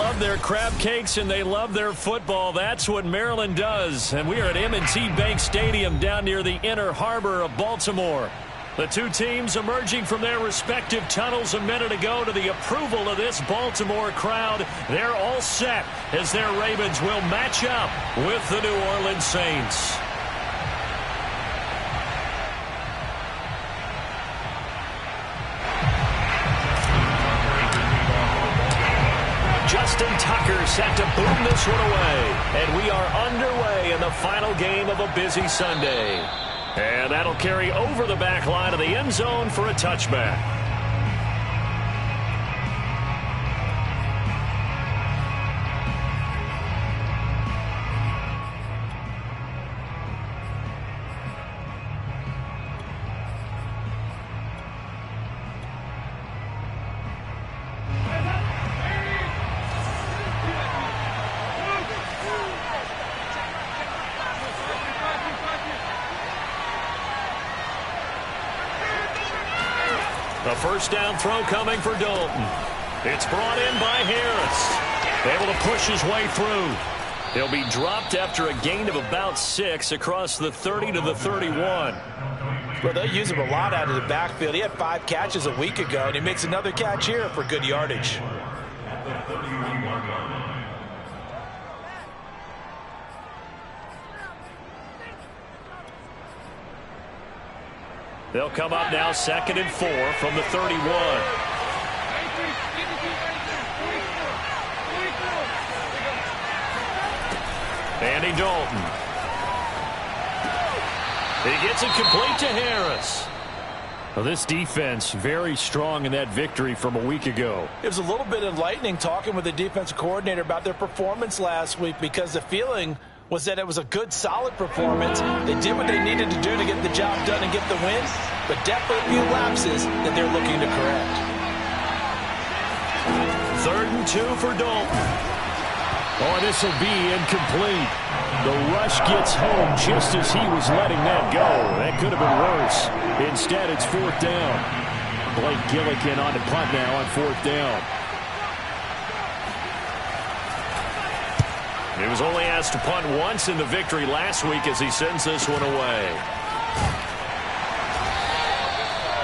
love their crab cakes and they love their football. That's what Maryland does. And we are at M&T Bank Stadium down near the inner harbor of Baltimore. The two teams emerging from their respective tunnels a minute ago to the approval of this Baltimore crowd. They're all set as their Ravens will match up with the New Orleans Saints. Justin Tucker set to boom this one away. And we are underway in the final game of a busy Sunday. And that'll carry over the back line of the end zone for a touchback. The first down throw coming for Dalton. It's brought in by Harris. Able to push his way through. He'll be dropped after a gain of about 6 across the 30 to the 31. Well, they'll use him a lot out of the backfield. He had 5 catches a week ago, and he makes another catch here for good yardage. They'll come up now 2nd and 4 from the 31. Andy Dalton. He gets it complete to Harris. Well, this defense very strong in that victory from a week ago. It was a little bit enlightening talking with the defensive coordinator about their performance last week, because the feeling was that it was a good, solid performance. They did what they needed to do to get the job done and get the win, but definitely a few lapses that they're looking to correct. 3rd and 2 for Dalton. Oh, this will be incomplete. The rush gets home just as he was letting that go. That could have been worse. Instead, it's 4th down. Blake Gillikin on the punt now on 4th down. He was only asked to punt once in the victory last week as he sends this one away.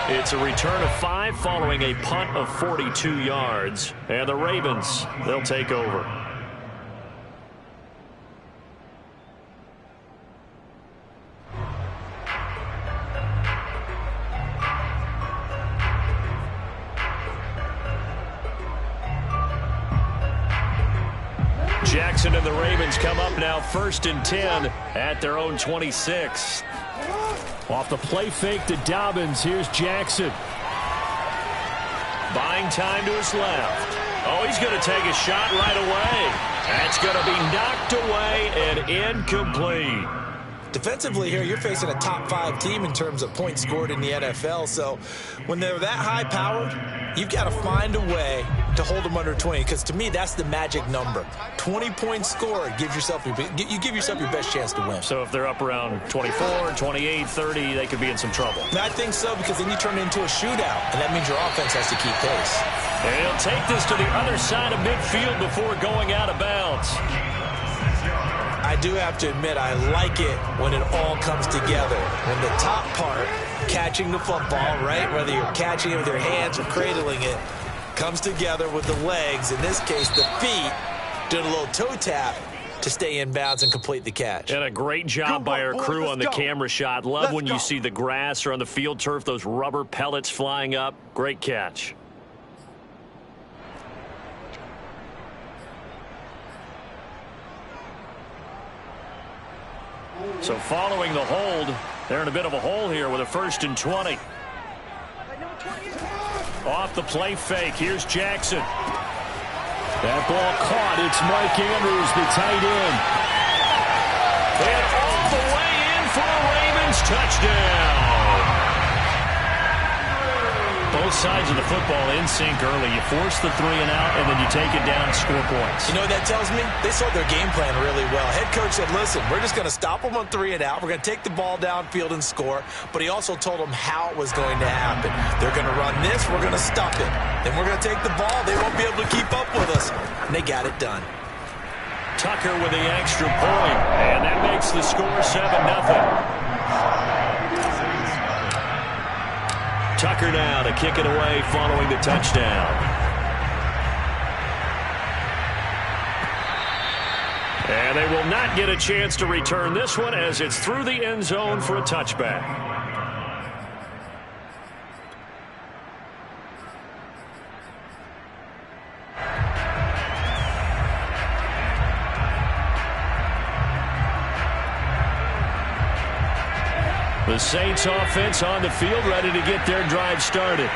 It's a return of 5 following a punt of 42 yards. And the Ravens, they'll take over. Jackson and the Ravens come up now 1st and 10 at their own 26. Off the play fake to Dobbins. Here's Jackson. Buying time to his left. Oh, he's going to take a shot right away. That's going to be knocked away and incomplete. Defensively here, you're facing a top 5 team in terms of points scored in the NFL. So when they're that high-powered, you've got to find a way to hold them under 20, because to me, that's the magic number. 20 points scored, you give yourself your best chance to win. So if they're up around 24, 28, 30, they could be in some trouble. I think so, because then you turn it into a shootout, and that means your offense has to keep pace. And he'll take this to the other side of midfield before going out of bounds. I do have to admit, I like it when it all comes together. When the top part, catching the football, right, whether you're catching it with your hands or cradling it, comes together with the legs, in this case the feet, doing a little toe tap to stay in bounds and complete the catch. And a great job by our crew on the camera shot. Love when you see the grass or on the field turf, those rubber pellets flying up. Great catch. So following the hold, they're in a bit of a hole here with a 1st and 20. Off the play fake, here's Jackson. That ball caught. It's Mike Andrews, the tight end. And all the way in for a Ravens touchdown. Both both sides of the football in sync early. You force the 3 and out, and then you take it down and score points. You know what that tells me? They sold their game plan really well. Head coach said, listen, we're just going to stop them on 3 and out. We're going to take the ball downfield and score. But he also told them how it was going to happen. They're going to run this. We're going to stop it. Then we're going to take the ball. They won't be able to keep up with us. And they got it done. Tucker with the extra point, and that makes the score 7-0. Tucker now to kick it away following the touchdown. And they will not get a chance to return this one as it's through the end zone for a touchback. The Saints offense on the field ready to get their drive started.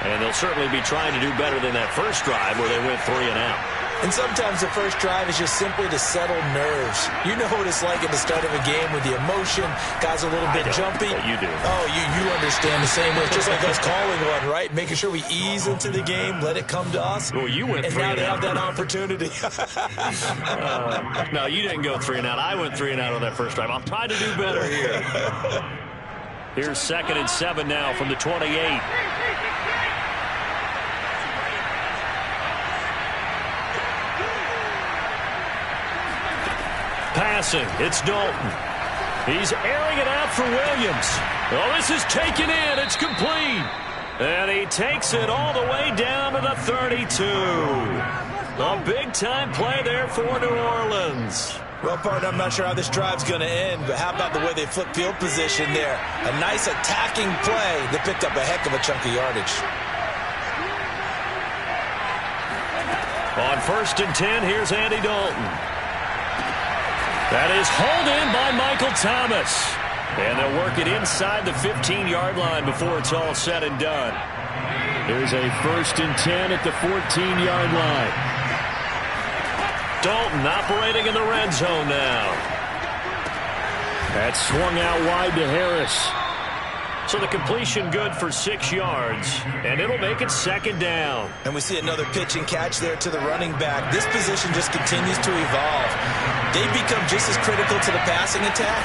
And they'll certainly be trying to do better than that first drive where they went 3 and out. And sometimes the first drive is just simply to settle nerves. You know what it's like at the start of a game with the emotion. Guys are a little bit jumpy. You do. Oh, you understand the same way. It's just like us calling one, right? Making sure we ease into the game, let it come to us. Well, you went 3 and out. And now they have that opportunity. No, you didn't go 3 and out. I went 3 and out on that first drive. I'll try to do better here. Here's 2nd and 7 now from the 28. Passing, it's Dalton. He's airing it out for Williams. Oh, this is taken in. It's complete. And he takes it all the way down to the 32. A big-time play there for New Orleans. Well, partner, I'm not sure how this drive's going to end, but how about the way they flip field position there? A nice attacking play that picked up a heck of a chunk of yardage. On 1st and 10, here's Andy Dalton. That is hauled in by Michael Thomas. And they'll work it inside the 15-yard line before it's all said and done. There's a 1st and 10 at the 14-yard line. Dalton operating in the red zone now. That's swung out wide to Harris. So the completion good for 6 yards, and it'll make it 2nd down. And we see another pitch and catch there to the running back. This position just continues to evolve. They become just as critical to the passing attack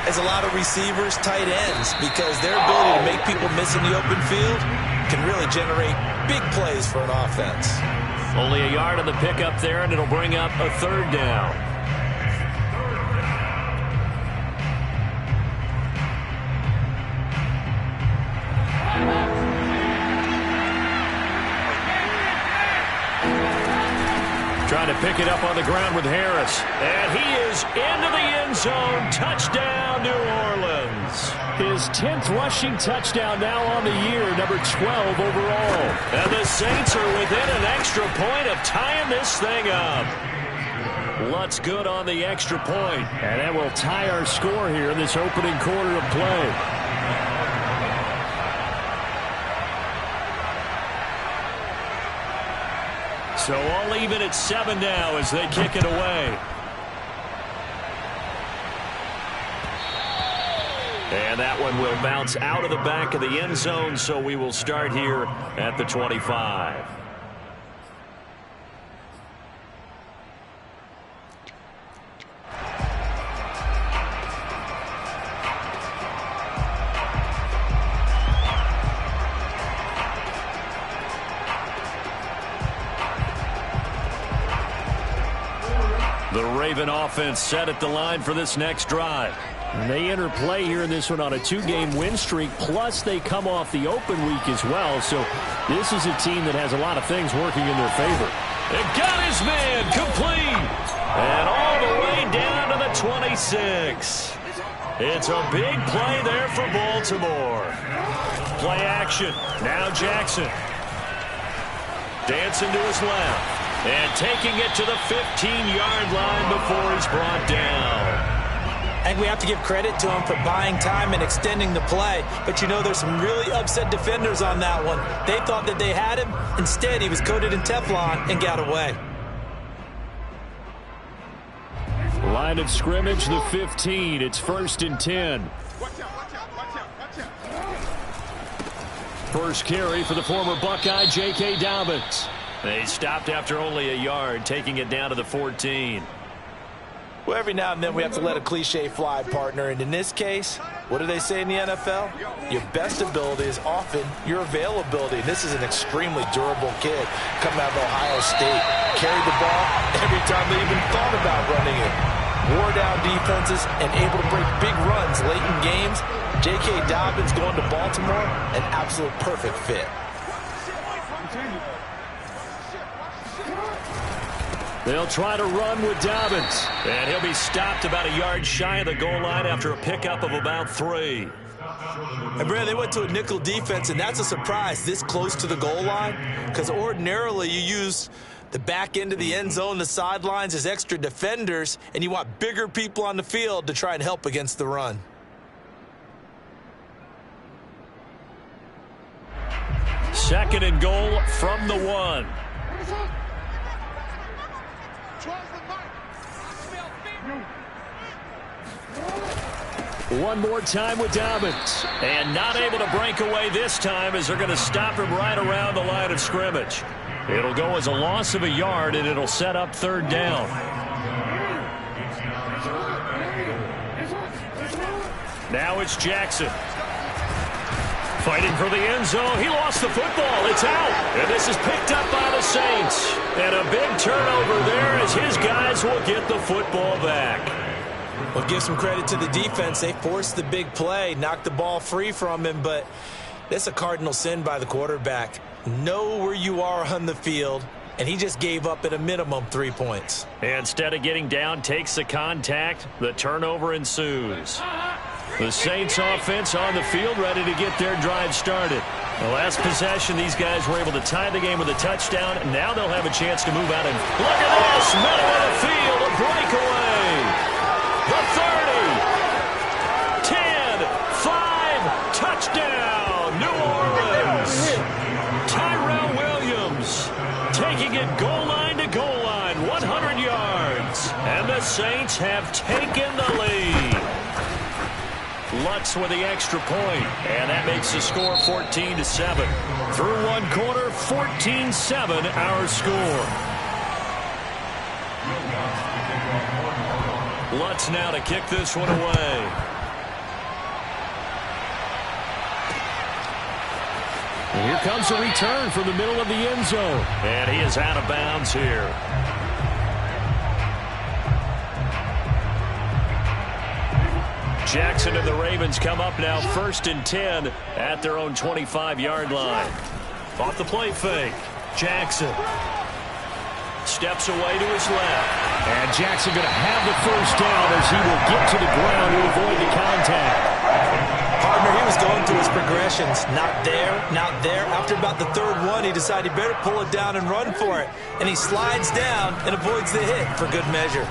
as a lot of receivers, tight ends, because their ability to make people miss in the open field can really generate big plays for an offense. Only a yard on the pickup there, and it'll bring up a 3rd down. Trying to pick it up on the ground with Harris. And he is into the end zone. Touchdown, New Orleans. His 10th rushing touchdown now on the year, number 12 overall. And the Saints are within an extra point of tying this thing up. Lutz good on the extra point. And that will tie our score here in this opening quarter of play. So all even at 7 now as they kick it away. And that one will bounce out of the back of the end zone, so we will start here at the 25. The Raven offense set at the line for this next drive. And they enter play here in this one on a 2-game win streak, plus they come off the open week as well. So this is a team that has a lot of things working in their favor. It got his man complete. And all the way down to the 26. It's a big play there for Baltimore. Play action. Now Jackson. Dancing to his left. And taking it to the 15-yard line before he's brought down. I think we have to give credit to him for buying time and extending the play. But, you know, there's some really upset defenders on that one. They thought that they had him. Instead, he was coated in Teflon and got away. Line of scrimmage, the 15. It's 1st and 10. First carry for the former Buckeye, J.K. Dobbins. They stopped after only a yard, taking it down to the 14. Well, every now and then we have to let a cliche fly, partner. And in this case, what do they say in the NFL? Your best ability is often your availability. And this is an extremely durable kid coming out of Ohio State. Carried the ball every time they even thought about running it. Wore down defenses and able to break big runs late in games. J.K. Dobbins going to Baltimore, an absolute perfect fit. They'll try to run with Dobbins. And he'll be stopped about a yard shy of the goal line after a pickup of about 3. And Brad, they went to a nickel defense, and that's a surprise this close to the goal line, because ordinarily you use the back end of the end zone, the sidelines as extra defenders, and you want bigger people on the field to try and help against the run. Second and goal from the 1. One more time with Dobbins. And not able to break away this time as they're going to stop him right around the line of scrimmage. It'll go as a loss of a yard, and it'll set up 3rd down. Now it's Jackson. Fighting for the end zone. He lost the football. It's out. And this is picked up by the Saints. And a big turnover there as his guys will get the football back. Well, give some credit to the defense. They forced the big play, knocked the ball free from him, but that's a cardinal sin by the quarterback. Know where you are on the field, and he just gave up at a minimum 3 points. Instead of getting down, takes the contact. The turnover ensues. The Saints offense on the field, ready to get their drive started. The last possession, these guys were able to tie the game with a touchdown. Now they'll have a chance to move out and look at this, middle of the field, a breakaway. The 30, 10, 5, touchdown, New Orleans. Tyrell Williams taking it goal line to goal line, 100 yards. And the Saints have taken the lead. Lutz with the extra point, and that makes the score 14-7. Through one quarter, 14-7 our score. Lutz now to kick this one away. And here comes a return from the middle of the end zone. And he is out of bounds here. Jackson and the Ravens come up now 1st and 10 at their own 25-yard line. Off the play fake. Jackson steps away to his left. And Jackson going to have the first down as he will get to the ground to avoid the contact. Partner, he was going through his progressions. Not there, not there. After about the 3rd one, he decided he better pull it down and run for it. And he slides down and avoids the hit for good measure.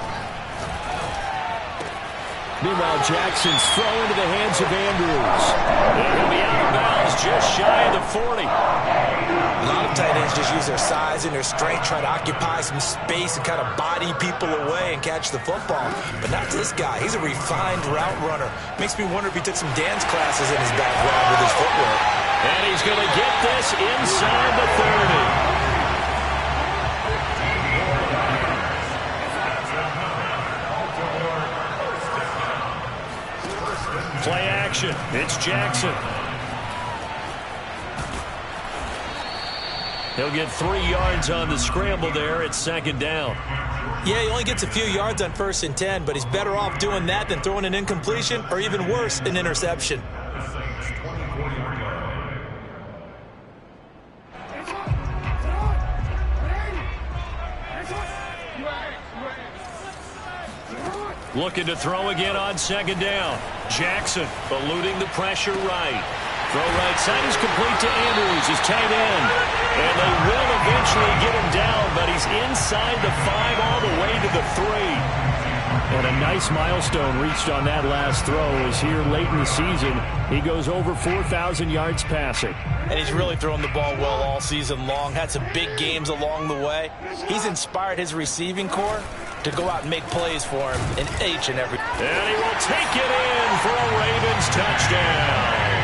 Meanwhile, Jackson's throw into the hands of Andrews. And he'll be out of bounds just shy of the 40. A lot of tight ends just use their size and their strength, try to occupy some space and kind of body people away and catch the football. But not this guy. He's a refined route runner. Makes me wonder if he took some dance classes in his background with his footwork. And he's going to get this inside the 30. Play action. It's Jackson. He'll get 3 yards on the scramble there at 2nd down. Yeah, he only gets a few yards on 1st and 10, but he's better off doing that than throwing an incompletion or even worse, an interception. Looking to throw again on 2nd down. Jackson eluding the pressure right. Throw right side is complete to Andrews, his tight end. And they will eventually get him down, but he's inside the 5 all the way to the 3. And a nice milestone reached on that last throw as here late in the season, he goes over 4,000 yards passing. And he's really thrown the ball well all season long. Had some big games along the way. He's inspired his receiving corps to go out and make plays for him in each and every. And he will take it in for a Ravens touchdown.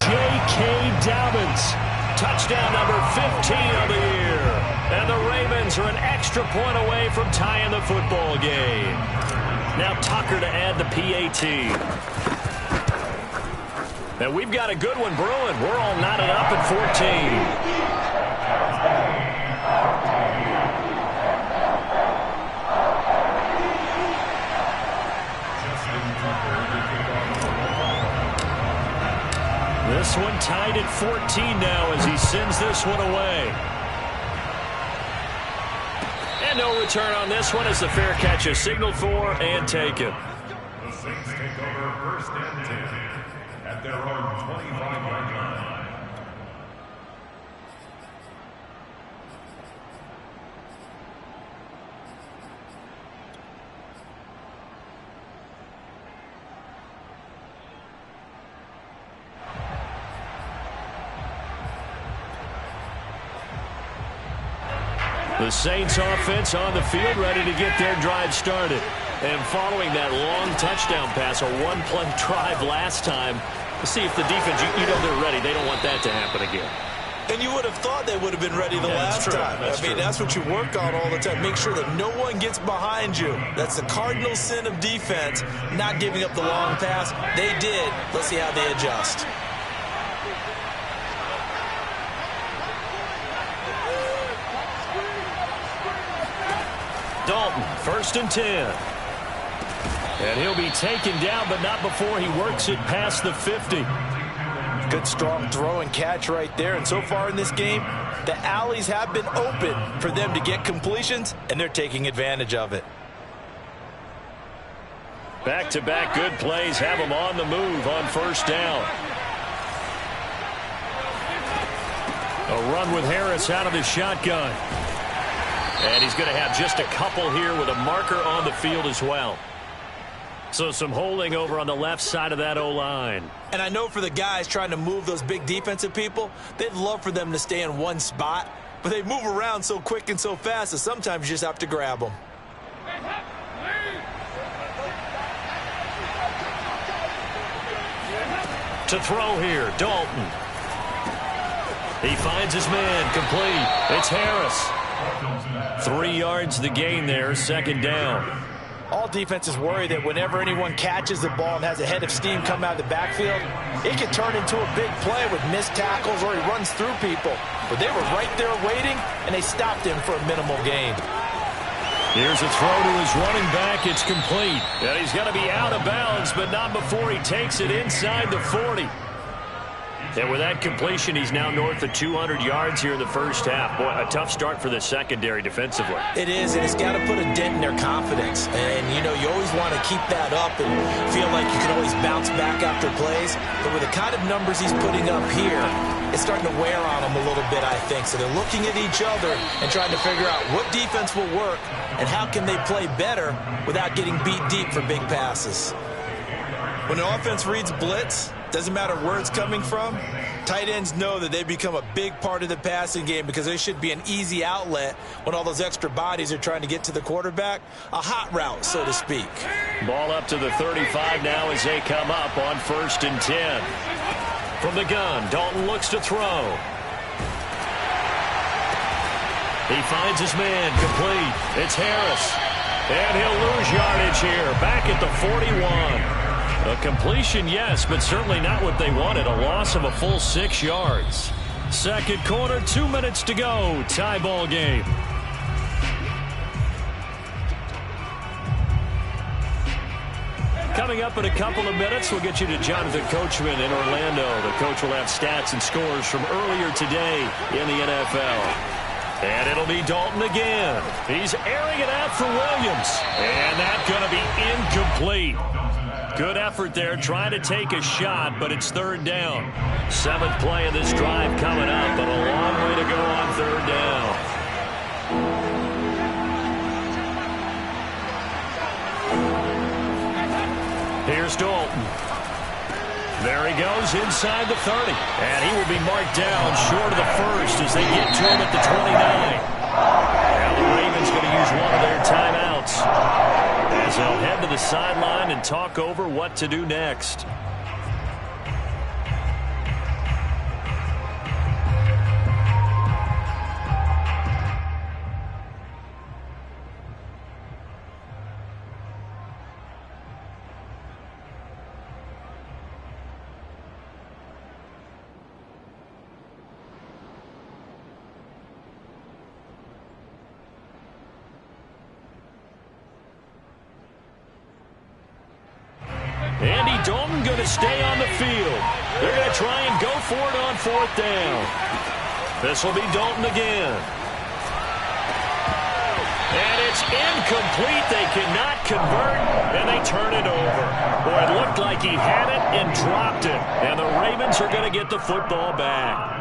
J.K. Dobbins. Touchdown number 15 of the year. And the Ravens are an extra point away from tying the football game. Now Tucker to add the PAT. And we've got a good one brewing. We're all knotted up at 14. This one tied at 14 now as he sends this one away. And no return on this one as the fair catch is signaled for and taken. The Saints take over first and 10 at their own 25-yard line. The Saints offense on the field ready to get their drive started. And following that long touchdown pass, a one-play drive last time, to see if the defense, you know they're ready. They don't want that to happen again. And you would have thought they would have been ready the last time. I mean, that's what you work on all the time. Make sure that no one gets behind you. That's the cardinal sin of defense, not giving up the long pass. They did. Let's see how they adjust. Dalton, 1st and 10. And he'll be taken down, but not before he works it past the 50. Good strong throw and catch right there. And so far in this game, the alleys have been open for them to get completions, and they're taking advantage of it. Back-to-back good plays have them on the move on 1st down. A run with Harris out of his shotgun. And he's going to have just a couple here with a marker on the field as well. So some holding over on the left side of that O-line. And I know for the guys trying to move those big defensive people, they'd love for them to stay in one spot. But they move around so quick and so fast that sometimes you just have to grab them. To throw here, Dalton. He finds his man, complete. It's Harris. 3 yards the gain there, 2nd down. All defenses worry that whenever anyone catches the ball and has a head of steam come out of the backfield, it can turn into a big play with missed tackles or he runs through people. But they were right there waiting, and they stopped him for a minimal gain. Here's a throw to his running back. It's complete. And he's going to be out of bounds, but not before he takes it inside the 40. And with that completion, he's now north of 200 yards here in the first half. Boy, a tough start for the secondary defensively. It is, and it's got to put a dent in their confidence. And, you know, you always want to keep that up and feel like you can always bounce back after plays. But with the kind of numbers he's putting up here, it's starting to wear on them a little bit, I think. So they're looking at each other and trying to figure out what defense will work and how can they play better without getting beat deep for big passes. When an offense reads blitz, doesn't matter where it's coming from, tight ends know that they become a big part of the passing game because they should be an easy outlet when all those extra bodies are trying to get to the quarterback. A hot route, so to speak. Ball up to the 35 now as they come up on 1st and 10. From the gun, Dalton looks to throw. He finds his man, complete. It's Harris. And he'll lose yardage here, back at the 41. A completion, yes, but certainly not what they wanted. A loss of a full 6 yards. 2nd quarter, 2 minutes to go. Tie ball game. Coming up in a couple of minutes, we'll get you to Jonathan Coachman in Orlando. The coach will have stats and scores from earlier today in the NFL. And it'll be Dalton again. He's airing it out for Williams. And that's going to be incomplete. Good effort there, trying to take a shot, but it's 3rd down. 7th play of this drive coming up, but a long way to go on 3rd down. Here's Dalton. There he goes inside the 30. And he will be marked down short of the 1st as they get to him at the 29. Now the Ravens going to use one of their timeouts as they'll head to the sideline and talk over what to do next. Dalton going to stay on the field. They're going to try and go for it on 4th down. This will be Dalton again. And it's incomplete. They cannot convert, and they turn it over. Boy, it looked like he had it and dropped it. And the Ravens are going to get the football back.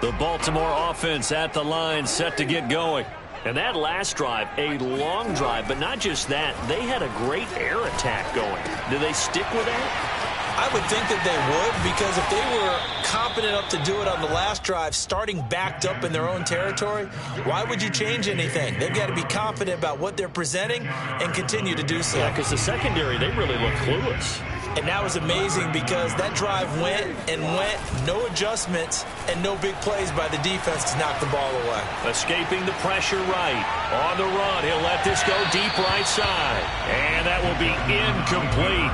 The Baltimore offense at the line, set to get going. And that last drive, a long drive, but not just that. They had a great air attack going. Do they stick with that? I would think that they would, because if they were competent enough to do it on the last drive, starting backed up in their own territory, why would you change anything? They've got to be confident about what they're presenting and continue to do so. Yeah, because the secondary, they really look clueless. And that was amazing because that drive went and went, no adjustments, and no big plays by the defense to knock the ball away. Escaping the pressure right. On the run, he'll let this go deep right side. And that will be incomplete.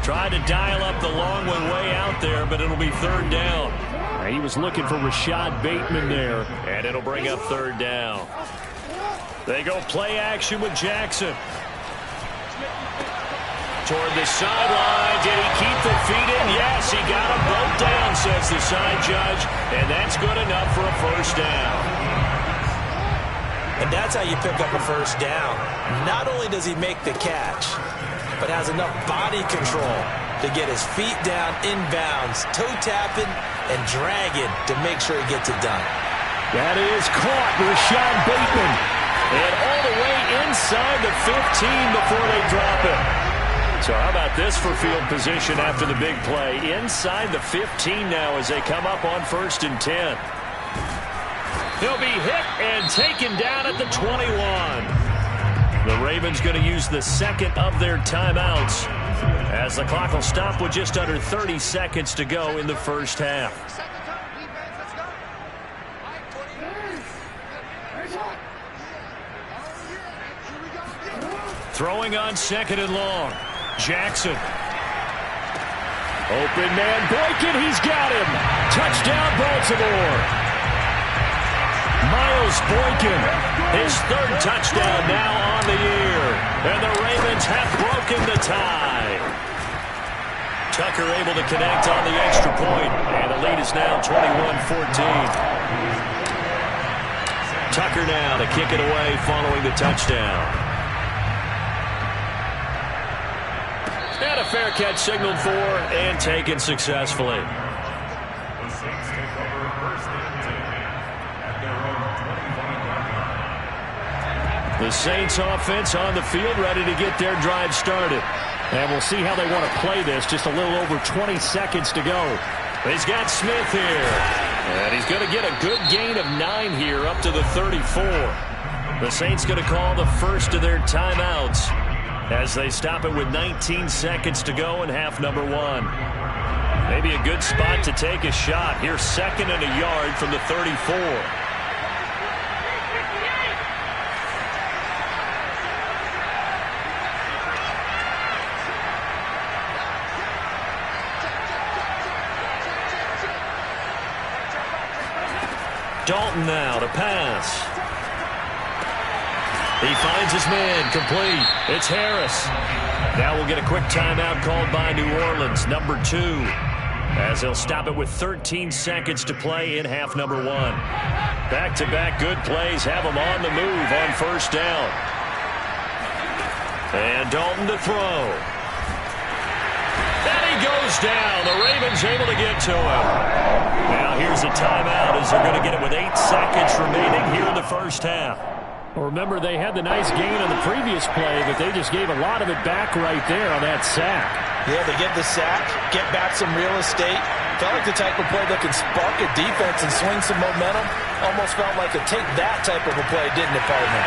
Tried to dial up the long one way out there, but it'll be 3rd down. He was looking for Rashad Bateman there, and it'll bring up 3rd down. They go play action with Jackson. Toward the sideline. Did he keep the feet in? Yes, he got them both down, says the side judge, and that's good enough for a 1st down. And that's how you pick up a 1st down. Not only does he make the catch, but has enough body control to get his feet down inbounds, toe tapping and dragging to make sure he gets it done. That is caught, Rashad Bateman. And all the way inside the 15 before they drop it. So how about this for field position after the big play? Inside the 15 now as they come up on 1st and 10. He'll be hit and taken down at the 21. The Ravens going to use the 2nd of their timeouts as the clock will stop with just under 30 seconds to go in the 1st half. Throwing on 2nd and long. Jackson. Open man, Boykin, he's got him. Touchdown, Baltimore. Miles Boykin, his 3rd touchdown now on the year. And the Ravens have broken the tie. Tucker able to connect on the extra point, and the lead is now 21-14. Tucker now to kick it away following the touchdown. And a fair catch signaled for and taken successfully. The Saints take over 1st and 10 at their own 25-yard line. The Saints offense on the field ready to get their drive started. And we'll see how they want to play this. Just a little over 20 seconds to go. He's got Smith here. And he's going to get a good gain of 9 here up to the 34. The Saints going to call the first of their timeouts as they stop it with 19 seconds to go in half number 1. Maybe a good spot to take a shot. Here's 2nd and a yard from the 34. Dalton now to pass. He finds his man, complete. It's Harris. Now we'll get a quick timeout called by New Orleans, number 2, as they'll stop it with 13 seconds to play in half number 1. Back-to-back good plays have them on the move on 1st down. And Dalton to throw. And he goes down. The Ravens able to get to him. Now here's a timeout as they're going to get it with 8 seconds remaining here in the 1st half. Well, remember, they had the nice gain on the previous play, but they just gave a lot of it back right there on that sack. Yeah, they get the sack, get back some real estate. Felt like the type of play that could spark a defense and swing some momentum. Almost felt like a take that type of a play, didn't it, partner?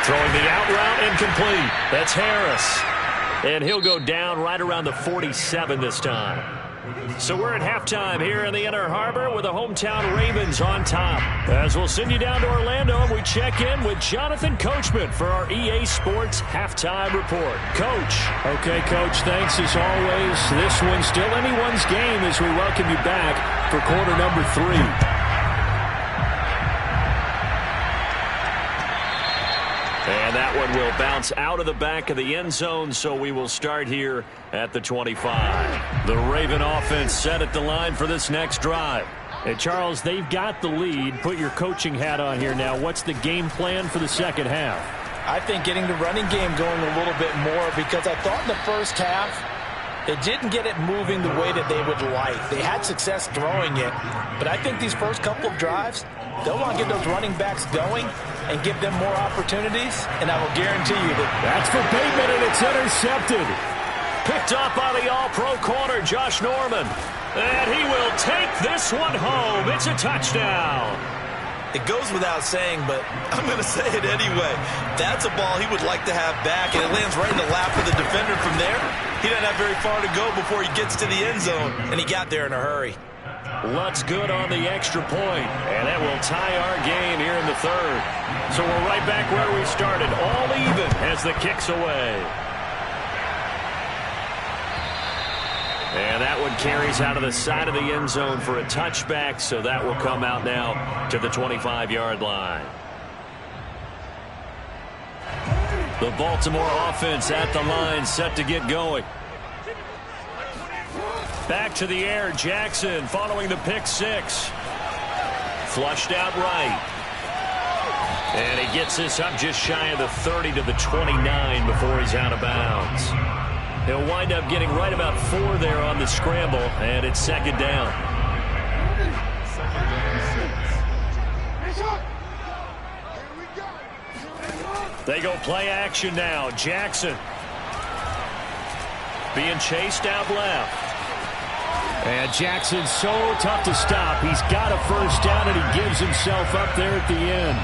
Throwing the out route incomplete. That's Harris. And he'll go down right around the 47 this time. So we're at halftime here in the Inner Harbor with the hometown Ravens on top. As we'll send you down to Orlando and we check in with Jonathan Coachman for our EA Sports Halftime Report. Coach. Okay, Coach, thanks as always. This one's still anyone's game as we welcome you back for quarter number 3. And that one will bounce out of the back of the end zone, so we will start here at the 25. The Raven offense set at the line for this next drive. Hey, Charles, they've got the lead. Put your coaching hat on here now. What's the game plan for the second half? I think getting the running game going a little bit more, because I thought in the first half it didn't get it moving the way that they would like. They had success throwing it, but I think these first couple of drives, they'll want to get those running backs going and give them more opportunities, and I will guarantee you that. That's for Bateman, and it's intercepted. Picked up by the all-pro corner, Josh Norman. And he will take this one home. It's a touchdown. It goes without saying, but I'm going to say it anyway. That's a ball he would like to have back, and it lands right in the lap of the defender from there. He doesn't have very far to go before he gets to the end zone, and he got there in a hurry. Lutz good on the extra point, and that will tie our game here in the third. So we're right back where we started, all even as the kick's away. And that one carries out of the side of the end zone for a touchback, so that will come out now to the 25-yard line. The Baltimore offense at the line, set to get going. Back to the air, Jackson following the pick six. Flushed out right. And he gets this up just shy of the 30 to the 29 before he's out of bounds. He'll wind up getting right about 4 there on the scramble, and it's second down. They go play action now. Jackson being chased out left. And Jackson's so tough to stop. He's got a first down, and he gives himself up there at the end.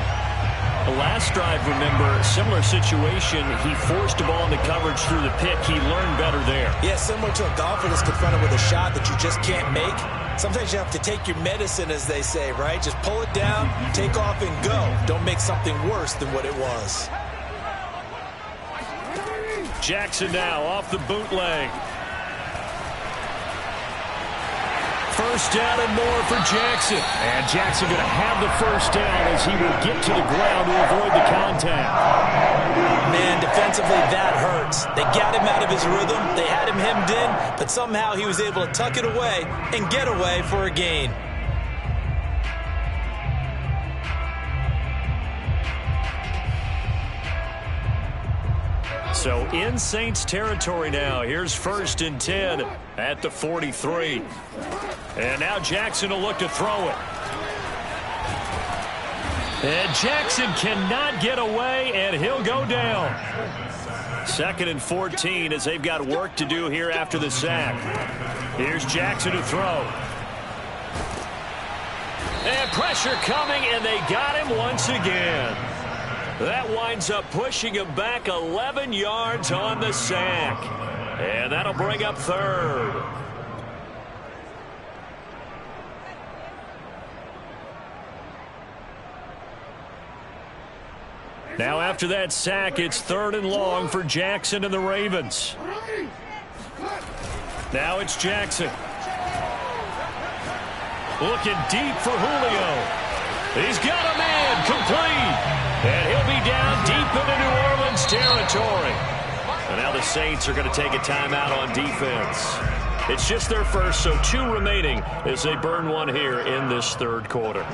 The last drive, remember, similar situation. He forced a ball into coverage through the pick. He learned better there. Yeah, similar to a golfer that's confronted with a shot that you just can't make. Sometimes you have to take your medicine, as they say, right? Just pull it down, take off, and go. Don't make something worse than what it was. Jackson now off the bootleg. First down and more for Jackson. And Jackson going to have the first down as he will get to the ground to avoid the contact. Man, defensively, that hurts. They got him out of his rhythm. They had him hemmed in, but somehow he was able to tuck it away and get away for a gain. So in Saints territory now. Here's 1st and 10 at the 43. And now Jackson will look to throw it. And Jackson cannot get away, and he'll go down. 2nd and 14 as they've got work to do here after the sack. Here's Jackson to throw. And pressure coming, and they got him once again. That winds up pushing him back 11 yards on the sack. And that'll bring up 3rd. Now after that sack, it's 3rd and long for Jackson and the Ravens. Now it's Jackson. Looking deep for Julio. He's got a man complete. And he'll be down deep into New Orleans territory. And now the Saints are going to take a timeout on defense. It's just their first, so 2 remaining as they burn one here in this 3rd quarter.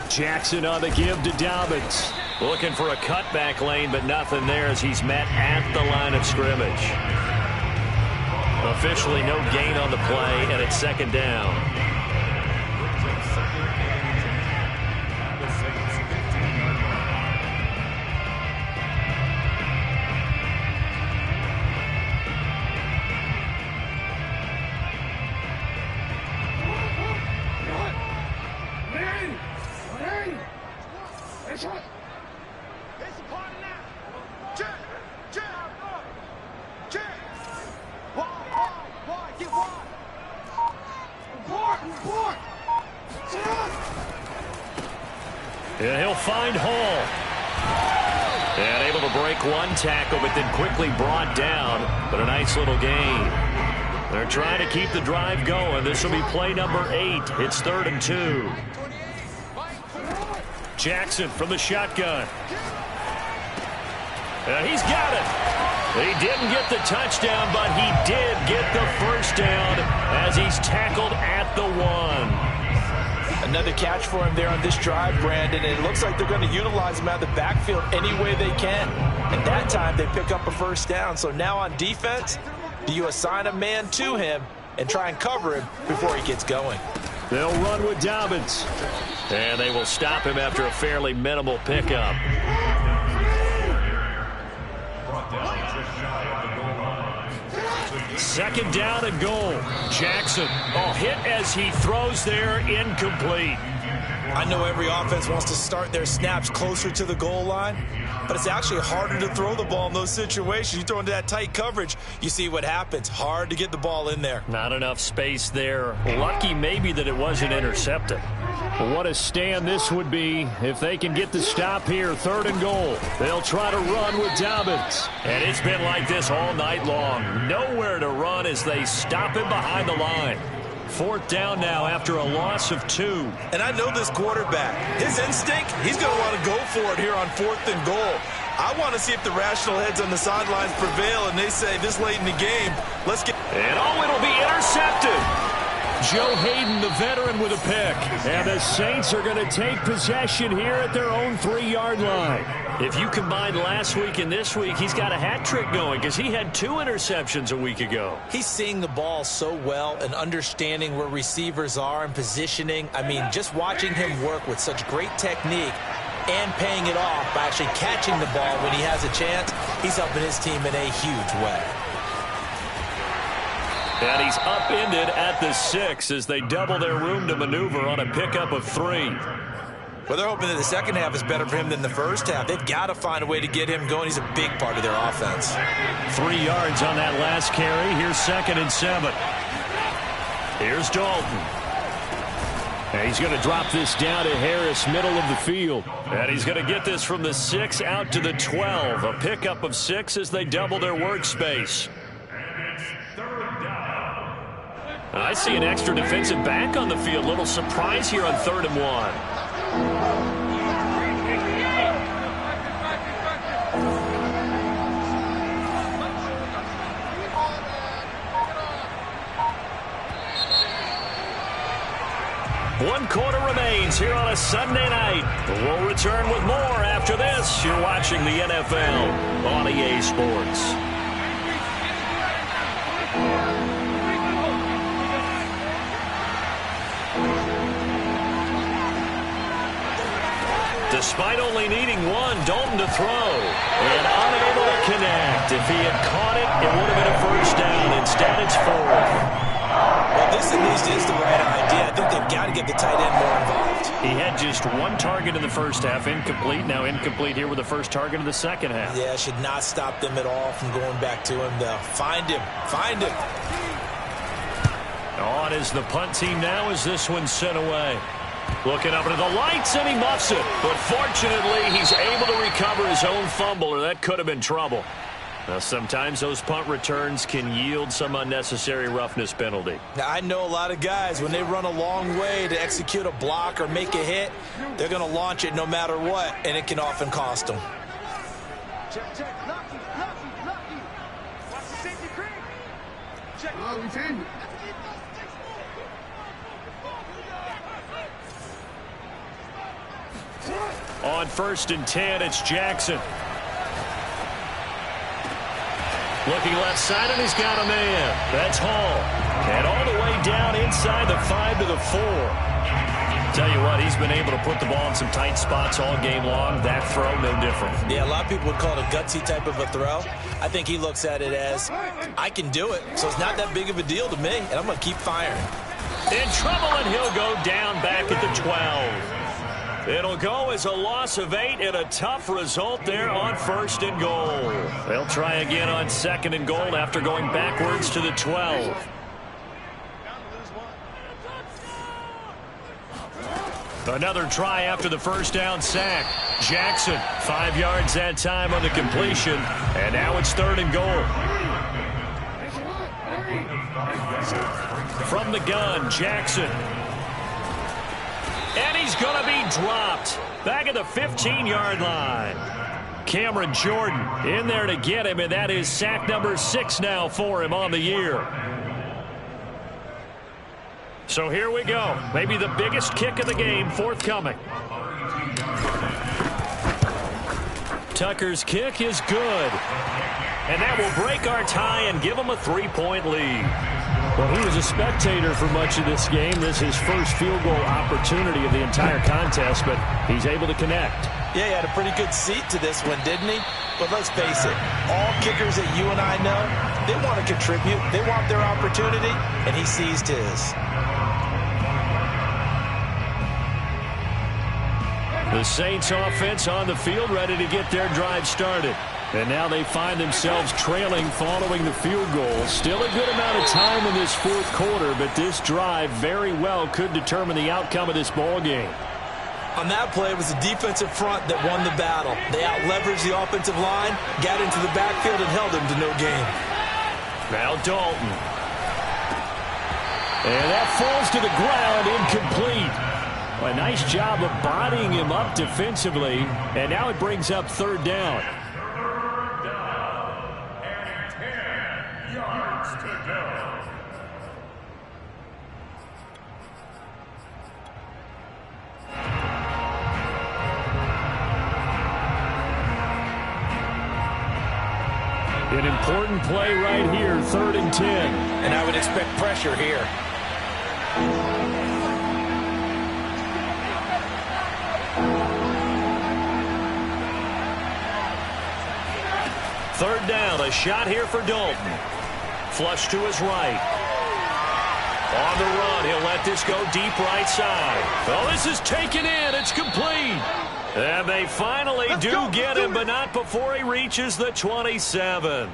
Jackson on the give to Dobbins. Looking for a cutback lane, but nothing there as he's met at the line of scrimmage. Officially no gain on the play, and it's 2nd down. And he'll find Hall. And able to break one tackle, but then quickly brought down. But a nice little gain. They're trying to keep the drive going. This will be play number 8. It's 3rd and 2. Jackson from the shotgun. And he's got it. He didn't get the touchdown, but he did get the first down as he's tackled at the 1. Another catch for him there on this drive, Brandon. And it looks like they're going to utilize him out of the backfield any way they can. And that time they pick up a first down. So now on defense, do you assign a man to him and try and cover him before he gets going? They'll run with Dobbins. And they will stop him after a fairly minimal pickup. Second down and goal. Jackson, hit as he throws there, incomplete. I know every offense wants to start their snaps closer to the goal line, but it's actually harder to throw the ball in those situations. You throw into that tight coverage, you see what happens. Hard to get the ball in there. Not enough space there. Lucky maybe that it wasn't intercepted. But what a stand this would be if they can get the stop here. 3rd and goal. They'll try to run with Dobbins. And it's been like this all night long. Nowhere to run as they stop him behind the line. 4th down now after a loss of 2. And I know this quarterback. His instinct, he's going to want to go for it here on 4th and goal. I want to see if the rational heads on the sidelines prevail and they say this late in the game, let's get... And it'll be intercepted. Joe Hayden, the veteran, with a pick. And the Saints are going to take possession here at their own 3-yard line. If you combine last week and this week, he's got a hat trick going because he had 2 interceptions a week ago. He's seeing the ball so well and understanding where receivers are and positioning. I mean, just watching him work with such great technique and paying it off by actually catching the ball when he has a chance, he's helping his team in a huge way. And he's upended at the 6 as they double their room to maneuver on a pickup of 3. Well, they're hoping that the second half is better for him than the first half. They've got to find a way to get him going. He's a big part of their offense. 3 yards on that last carry. Here's 2nd and 7. Here's Dalton. And he's going to drop this down to Harris, middle of the field. And he's going to get this from the 6 out to the 12. A pickup of 6 as they double their workspace. I see an extra defensive back on the field. Little surprise here on 3rd and 1. One quarter remains here on a Sunday night. We'll return with more after this. You're watching the NFL on EA Sports. Despite only needing 1, Dalton to throw. And unable to connect. If he had caught it, it would have been a first down. Instead, it's 4th. Well, this at least is the right idea. I think they've got to get the tight end more involved. He had just 1 target in the first half, incomplete. Now incomplete here with the first target of the second half. Yeah, should not stop them at all from going back to him, though. Find him. Find him. On is the punt team now as this one's sent away. Looking up into the lights, and he muffs it. But fortunately, he's able to recover his own fumble, or that could have been trouble. Now, sometimes those punt returns can yield some unnecessary roughness penalty. Now, I know a lot of guys, when they run a long way to execute a block or make a hit, they're going to launch it no matter what, and it can often cost them. Check, check, lucky. Watch the safety creep. Check. Oh, we change it. On 1st and 10, it's Jackson. Looking left side, and he's got a man. That's Hall. And all the way down inside the 5 to the 4. Tell you what, he's been able to put the ball in some tight spots all game long. That throw, no different. Yeah, a lot of people would call it a gutsy type of a throw. I think he looks at it as, I can do it, so it's not that big of a deal to me, and I'm going to keep firing. In trouble, and he'll go down back at the 12. It'll go as a loss of 8 and a tough result there on 1st and goal. They'll try again on 2nd and goal after going backwards to the 12. Another try after the first down sack. Jackson, 5 yards that time on the completion, and now it's 3rd and goal. From the gun, Jackson. And he's going to be dropped back at the 15-yard line. Cameron Jordan in there to get him, and that is sack number 6 now for him on the year. So here we go. Maybe the biggest kick of the game forthcoming. Tucker's kick is good. And that will break our tie and give him a 3-point lead. Well, he was a spectator for much of this game. This is his first field goal opportunity of the entire contest, but he's able to connect. Yeah, he had a pretty good seat to this one, didn't he? But let's face it, all kickers that you and I know, they want to contribute. They want their opportunity, and he seized his. The Saints offense on the field, ready to get their drive started. And now they find themselves trailing following the field goal. Still a good amount of time in this fourth quarter, but this drive very well could determine the outcome of this ball game. On that play, it was the defensive front that won the battle. They out-leveraged the offensive line, got into the backfield, and held them to no gain. Now Dalton. And that falls to the ground, incomplete. A nice job of bodying him up defensively, and now it brings up 3rd down. An important play right here, 3rd and 10. And I would expect pressure here. Third down, a shot here for Dalton. Flush to his right. On the run, he'll let this go deep right side. Oh, this is taken in. It's complete. And they finally do get him, but not before he reaches the 27.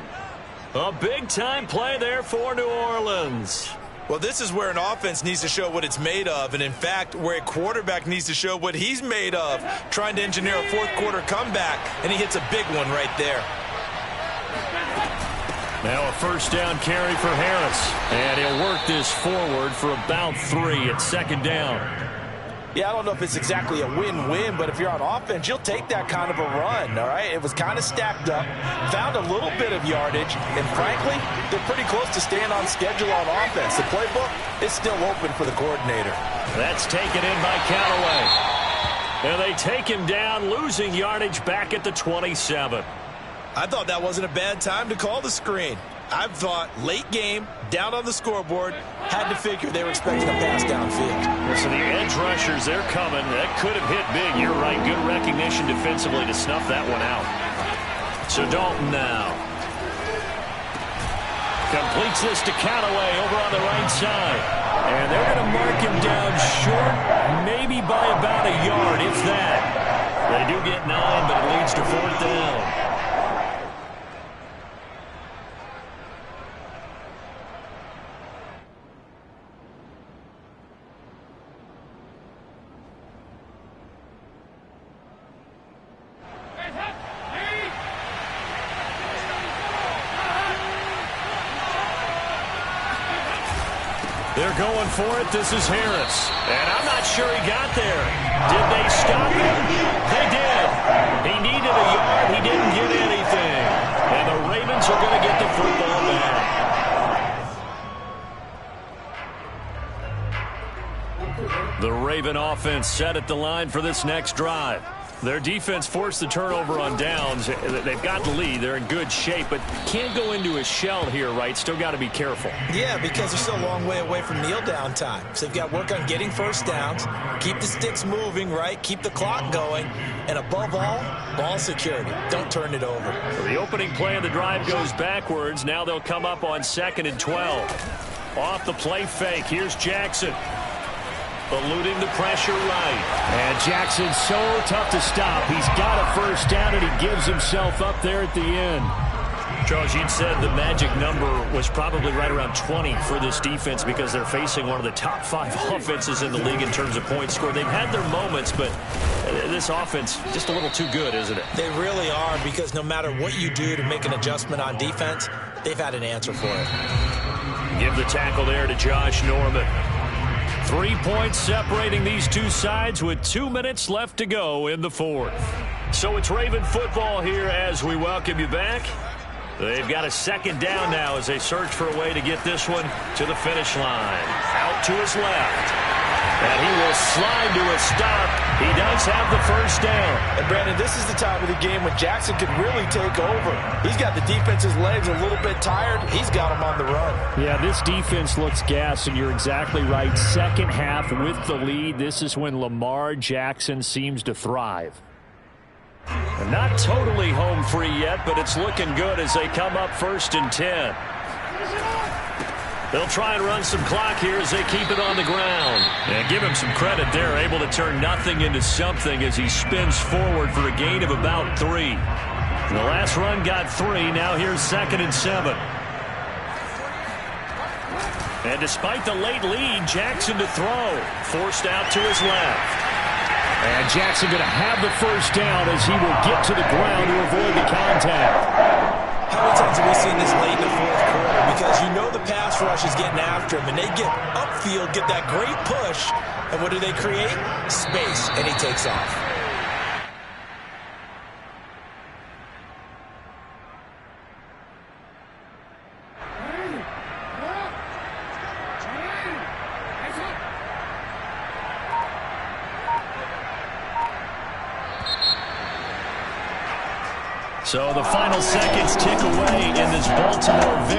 A big-time play there for New Orleans. Well, this is where an offense needs to show what it's made of, and in fact, where a quarterback needs to show what he's made of, trying to engineer a fourth-quarter comeback, and he hits a big one right there. Now a first down carry for Harris, and he'll work this forward for about 3 at 2nd down. Yeah, I don't know if it's exactly a win-win, but if you're on offense, you'll take that kind of a run, all right? It was kind of stacked up, found a little bit of yardage, and frankly, they're pretty close to staying on schedule on offense. The playbook is still open for the coordinator. That's taken in by Callaway. And they take him down, losing yardage back at the 27. I thought that wasn't a bad time to call the screen. I thought late game, down on the scoreboard, had to figure they were expecting a pass downfield. So the edge rushers, they're coming. That could have hit big. You're right. Good recognition defensively to snuff that one out. So Dalton now. Completes this to Callaway over on the right side. And they're going to mark him down short, maybe by about a yard, if that. They do get 9, but it leads to 4th down. They're going for it. This is Harris. And I'm not sure he got there. Did they stop him? They did. He needed a yard. He didn't get anything. And the Ravens are going to get the football back. The Raven offense set at the line for this next drive. Their defense forced the turnover on downs. They've got the lead. They're in good shape, but can't go into a shell here, right? Still got to be careful. Yeah, because they're still a long way away from kneel down time. So they've got to work on getting first downs, keep the sticks moving, right? Keep the clock going, and above all, ball security. Don't turn it over. So the opening play of the drive goes backwards. Now they'll come up on 2nd and 12. Off the play fake. Here's Jackson. Eluding the pressure right. And Jackson's so tough to stop. He's got a first down, and he gives himself up there at the end. Charles, you'd said the magic number was probably right around 20 for this defense because they're facing one of the top 5 offenses in the league in terms of points scored. They've had their moments, but this offense just a little too good, isn't it? They really are, because no matter what you do to make an adjustment on defense, they've had an answer for it. Give the tackle there to Josh Norman. 3 points separating these two sides with 2 minutes left to go in the fourth. So it's Raven football here as we welcome you back. They've got a second down now as they search for a way to get this one to the finish line. Out to his left. And he will slide to a stop. He does have the first down. And, Brandon, this is the time of the game when Jackson can really take over. He's got the defense's legs a little bit tired. He's got them on the run. Yeah, this defense looks gassed, and you're exactly right. Second half with the lead, this is when Lamar Jackson seems to thrive. And not totally home free yet, but it's looking good as they come up 1st and 10. They'll try and run some clock here as they keep it on the ground. And give him some credit there, able to turn nothing into something as he spins forward for a gain of about 3. The last run got 3. Now here's 2nd and 7. And despite the late lead, Jackson to throw. Forced out to his left. And Jackson going to have the first down as he will get to the ground to avoid the contact. How many times have we seen this late in the fourth quarter? Because you know the pass rush is getting after him, and they get upfield, get that great push, and what do they create? Space, and he takes off. So the final seconds tick away in this Baltimore victory.